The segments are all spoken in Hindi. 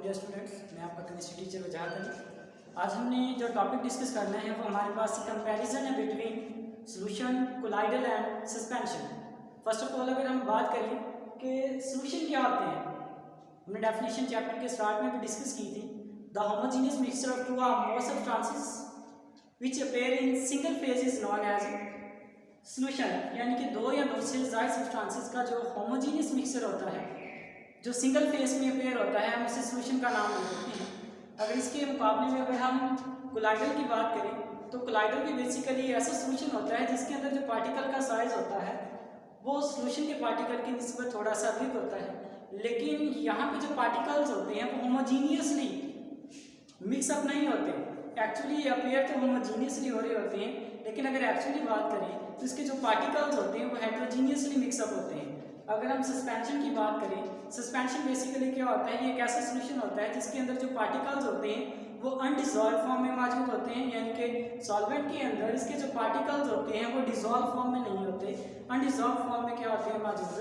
डियर स्टूडेंट्स, मैं आपका केमिस्ट्री टीचर वजाहत अली। आज हमने जो टॉपिक डिस्कस करना है वो हमारे पास कंपैरिजन है between solution, colloidal and suspension. First of all अगर हम बात करें कि सॉल्यूशन क्या होते हैं, हमने डेफिनेशन चैप्टर के स्टार्ट में भी डिस्कस की थी। The homogeneous mixture of two और more substances which appear in single phase is known as solution, यानी कि दो या दो से ज़्यादा सब्सटेंसेस का जो होमोजेनियस मिक्सचर होता है, जो सिंगल फेज में अपेयर होता है, हम उसे सॉल्यूशन का नाम देते हैं। अगर इसके मुकाबले में अगर हम कोलाइडल की बात करें तो कोलाइडल भी बेसिकली ऐसा सॉल्यूशन होता है जिसके अंदर जो पार्टिकल का साइज होता है वो सॉल्यूशन के पार्टिकल की निस्बत थोड़ा सा अधिक होता है, लेकिन यहाँ पे जो पार्टिकल्स होते हैं वो होमोजीनियसली मिक्सअप नहीं होते। एक्चुअली अपेयर तो होमोजीनियसली हो रहे होते हैं, लेकिन अगर एक्चुअली बात करें तो इसके जो पार्टिकल्स होते हैं वो हेट्रोजीनियसली मिक्सअप होते हैं। अगर हम सस्पेंशन की बात करें, सस्पेंशन बेसिकली क्या होता है, ये एक ऐसा सॉल्यूशन होता है जिसके अंदर जो पार्टिकल्स होते हैं वो अनडिजॉल्व फॉर्म में मौजूद होते हैं, यानी कि सॉल्वेंट के अंदर इसके जो पार्टिकल्स होते हैं वो डिजॉल्व फॉर्म में नहीं होते, अनडिजॉल्व फॉर्म में क्या होते हैं, मौजूद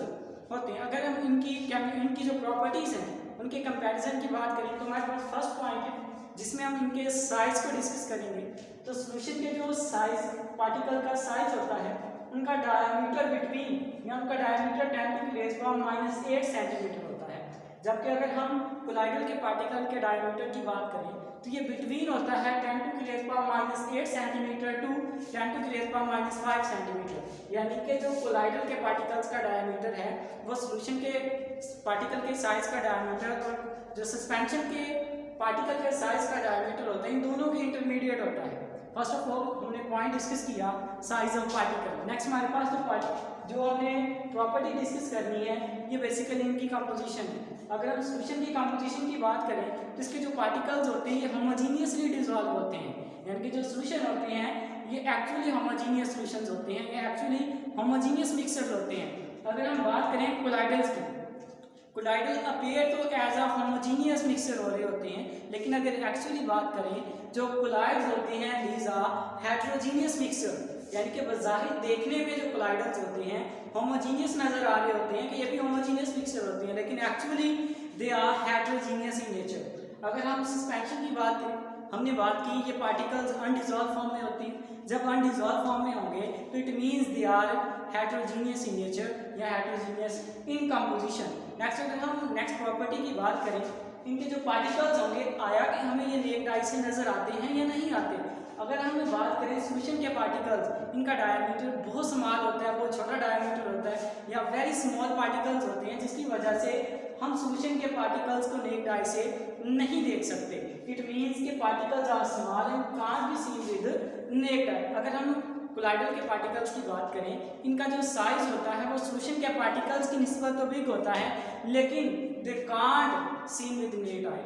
होते हैं। अगर हम इनकी जो प्रॉपर्टीज़ हैं उनके कंपैरिजन की बात करें तो हमारे पास फर्स्ट पॉइंट है जिसमें हम इनके साइज को डिस्कस करेंगे। तो सॉल्यूशन के जो साइज, पार्टिकल का साइज होता है, उनका डायमीटर बिटवीन या उनका डायमीटर 10⁻⁻8 सेंटीमीटर होता है, जबकि अगर हम कोलाइडल के पार्टिकल के डायमीटर की बात करें तो ये बिटवीन होता है 10⁻⁻8 सेंटीमीटर टू 10⁻⁻5 सेंटीमीटर, यानी कि जो कोलाइडल के पार्टिकल्स का डायमीटर है वो सॉल्यूशन के पार्टिकल के साइज का डायमीटर और जो सस्पेंशन के पार्टिकल के साइज का डायमीटर होता है, इन दोनों के इंटरमीडिएट होता है। फर्स्ट ऑफ ऑल हमने पॉइंट डिस्कस किया साइज ऑफ पार्टिकल। नेक्स्ट हमारे पास जो हमने प्रॉपर्टी डिस्कस करनी है ये बेसिकली इनकी कंपोजिशन है। अगर हम सॉल्यूशन की कंपोजिशन की बात करें तो इसके जो पार्टिकल्स होते हैं ये होमोजीनियसली डिसॉल्व होते हैं, यानी कि जो सॉल्यूशन होते हैं ये एक्चुअली होमोजीनियस सॉल्यूशंस होते हैं, ये एक्चुअली होमोजीनियस मिक्सचर्स होते हैं। अगर हम बात करें कोलाइडल्स की, कोलाइडल अपेयर तो एज अ होमोजीनियस मिक्सचर हो रहे होते हैं, लेकिन अगर एक्चुअली बात करें जो कोलाइड्स होते हैं दीज आर हेट्रोजीनियस मिक्सचर, यानी कि बज़ाहिर देखने में जो कोलाइडल्स होते हैं होमोजीनियस नजर आ रहे होते हैं कि ये भी होमोजीनियस मिक्सचर होते हैं, लेकिन actually they are heterogeneous in nature. अगर हम सस्पेंशन की बात करें, हमने बात की ये पार्टिकल्स अनडिजॉल्व फॉर्म में होती हैं, जब अनडिजॉल्व फॉर्म में होंगे तो it means they are heterogeneous in nature या हेट्रोजीनियस इन कंपोजिशन। नेक्स्ट अगर हम नेक्स्ट प्रॉपर्टी की बात करें, इनके जो पार्टिकल्स होंगे आया कि हमें ये नेक्ड आई से नजर आते हैं या नहीं आते। अगर हम बात करें सॉल्यूशन के पार्टिकल्स, इनका डायमीटर बहुत स्मॉल होता है, बहुत छोटा डायमीटर होता है या वेरी स्मॉल पार्टिकल्स होते हैं, जिसकी वजह से हम सॉल्यूशन के पार्टिकल्स को नेक्ड आई से नहीं देख सकते। इट मीन्स के particles are small and can't be seen with naked eye. अगर हम कोलाइडल के पार्टिकल्स की बात करें, इनका जो साइज होता है वो सॉल्यूशन के पार्टिकल्स की निस्बत तो बिग होता है, लेकिन they can't seen with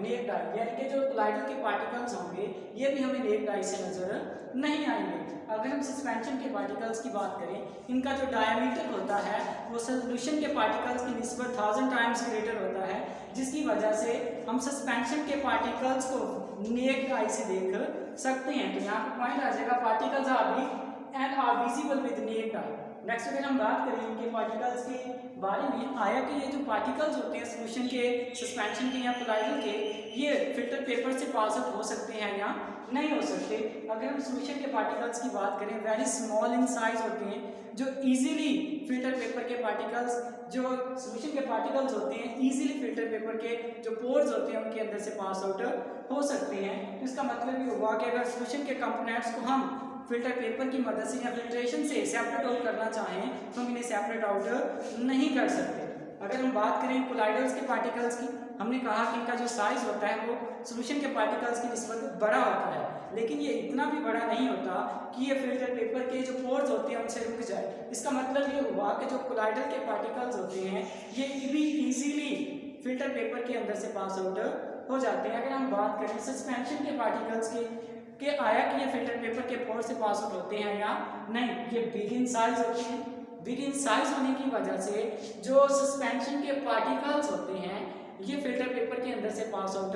naked eye, यानी कि जो कोलाइडल के पार्टिकल्स होंगे ये भी हमें नेक्ड आई से नजर नहीं आएंगे। अगर हम सस्पेंशन के पार्टिकल्स की बात करें, इनका जो डायमीटर होता है वो सॉल्यूशन के पार्टिकल्स की निस्बत 1000 टाइम्स ग्रेटर होता है, जिसकी वजह से हम सस्पेंशन के पार्टिकल्स को नेक्ड आई से देख सकते हैं। तो यहाँ पर पॉइंट आ जाएगा particles are big and are visible with naked eye. Next अगर हम बात करें इनके पार्टिकल्स के बारे में, आया कि ये जो पार्टिकल्स होते हैं सॉल्यूशन के, सस्पेंशन के या कोलाइडल के, ये फिल्टर पेपर से पास आउट हो सकते हैं या नहीं हो सकते। अगर हम सॉल्यूशन के पार्टिकल्स की बात करें, वेरी स्मॉल इन साइज होते हैं, जो इजीली फिल्टर पेपर के पार्टिकल्स, जो सॉल्यूशन के पार्टिकल्स होते हैं इजीली फिल्टर पेपर के जो पोर्स होते हैं उनके अंदर से पास आउट हो सकते हैं। तो इसका मतलब ये हुआ कि अगर सॉल्यूशन के कंपोनेंट्स को हम फिल्टर पेपर की मदद से या फिल्ट्रेशन से सेपरेट आउट करना चाहें तो हम इन्हें सेपरेट आउट नहीं कर सकते। अगर हम बात करें कोलाइडल्स के पार्टिकल्स की, हमने कहा कि इनका जो साइज होता है वो सॉल्यूशन के पार्टिकल्स की निस्बत बड़ा होता है, लेकिन ये इतना भी बड़ा नहीं होता कि ये फिल्टर पेपर के जो पोर्स होते हैं उनसे रुक जाए। इसका मतलब ये हुआ कि जो कोलाइडल के पार्टिकल्स होते हैं ये भी ईजीली फिल्टर पेपर के अंदर से पास आउट हो जाते हैं। अगर हम बात करें सस्पेंशन के पार्टिकल्स के आया कि ये फिल्टर पेपर के पोर से पास आउट होते हैं या नहीं, ये बिग इन साइज होते हैं। बिग इन साइज होने की वजह से जो सस्पेंशन के पार्टिकल्स होते हैं ये फिल्टर पेपर के अंदर से पास आउट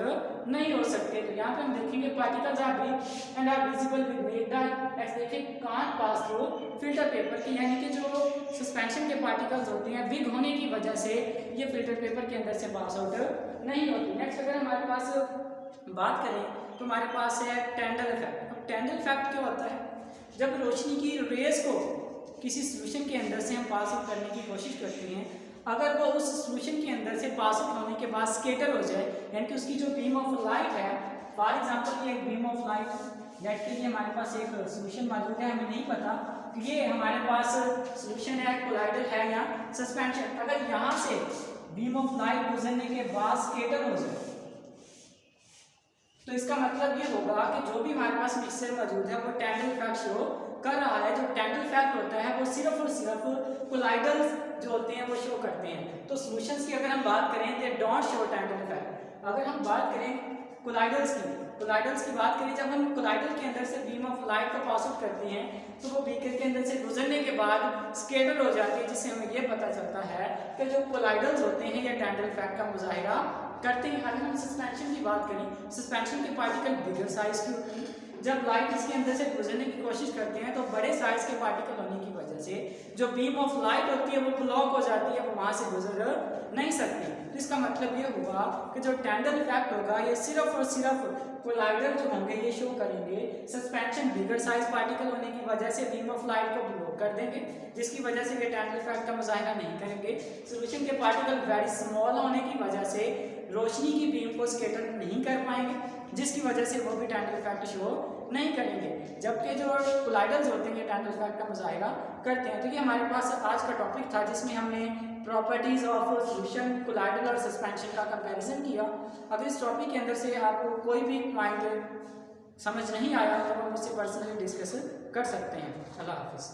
नहीं हो सकते। तो यहाँ पे हम देखेंगे particles are big and are visible with naked eye. ऐसे देखिए can't pass through filter paper की, यानी कि जो सस्पेंशन के पार्टिकल्स होते हैं बिग होने की वजह से ये फिल्टर पेपर के अंदर से पास आउट नहीं होती। नेक्स्ट अगर हमारे पास पास बात करें तो हमारे पास है टेंडल इफेक्ट। अब टेंडल इफेक्ट क्या होता है? जब रोशनी की रेज को किसी सोल्यूशन के अंदर से हम पास आउट करने की कोशिश करते हैं, अगर वो उस सोल्यूशन के अंदर से पास आउट होने के बाद स्केटर हो जाए, यानी कि उसकी जो बीम ऑफ लाइट है, फॉर एग्जांपल ये एक बीम ऑफ लाइट लाइट के लिए हमारे पास एक सोल्यूशन मौजूद है, हमें नहीं पता कि ये हमारे पास सोल्यूशन है, कोलाइडल है या सस्पेंशन। अगर यहाँ से बीम ऑफ लाइट गुजरने के बाद स्केटर हो जाए तो इसका मतलब ये होगा कि जो भी हमारे पास मिक्सचर मौजूद है वो टेंडल इफेक्ट शो कर रहा है। जो टेंडल इफेक्ट होता है वो सिर्फ और सिर्फ कोलाइडल्स जो होते हैं वो शो करते हैं। तो सॉल्यूशंस की अगर हम बात करें दे डोंट शो टेंडल इफेक्ट। अगर हम बात करें कोलाइडल्स की बात करें, जब हम कोलाइडल के अंदर से बीम ऑफ लाइट को पास आउट करते हैं तो वो बीकर के अंदर से गुजरने के बाद स्केटर हो जाती है, जिससे हमें ये पता चलता है कि जो कोलाइडल्स होते हैं ये टेंडल इफेक्ट का मुजाहिरा करते हैं। अगर हम सस्पेंशन की बात करें, सस्पेंशन के पार्टिकल बिगर साइज के होते हैं। जब लाइट इसके अंदर से गुजरने की कोशिश करते हैं तो बड़े साइज के पार्टिकल होने की वजह से जो बीम ऑफ लाइट होती है वो ब्लॉक हो जाती है, वो वहां से गुजर नहीं सकती। तो इसका मतलब ये हुआ कि जो टेंडल इफेक्ट होगा ये सिर्फ और सिर्फ कोलाइडल जो होंगे ये शो करेंगे। सस्पेंशन बिगर साइज पार्टिकल होने की वजह से बीम ऑफ लाइट को ब्लॉक कर देंगे, जिसकी वजह से ये टेंडल इफेक्ट का मुजाहिरा नहीं करेंगे। सॉल्यूशन के पार्टिकल वेरी स्मॉल होने की वजह से रोशनी की बीम को स्केटर नहीं कर पाएंगे, जिसकी वजह से वो भी टेंडल इफेक्ट शो नहीं करेंगे। जबकि जो कोलाइडल्स होते हैं ये टेंडल इफेक्ट का मुजाहिरा करते हैं। तो ये हमारे पास आज का टॉपिक था जिसमें हमने प्रॉपर्टीज ऑफ सॉल्यूशन, कोलाइडल और सस्पेंशन का कंपैरिजन किया। अगर इस टॉपिक के अंदर से आपको कोई भी पॉइंट समझ नहीं आया तो आप मुझसे पर्सनली डिस्कस कर सकते हैं। अल्लाह हाफिज़।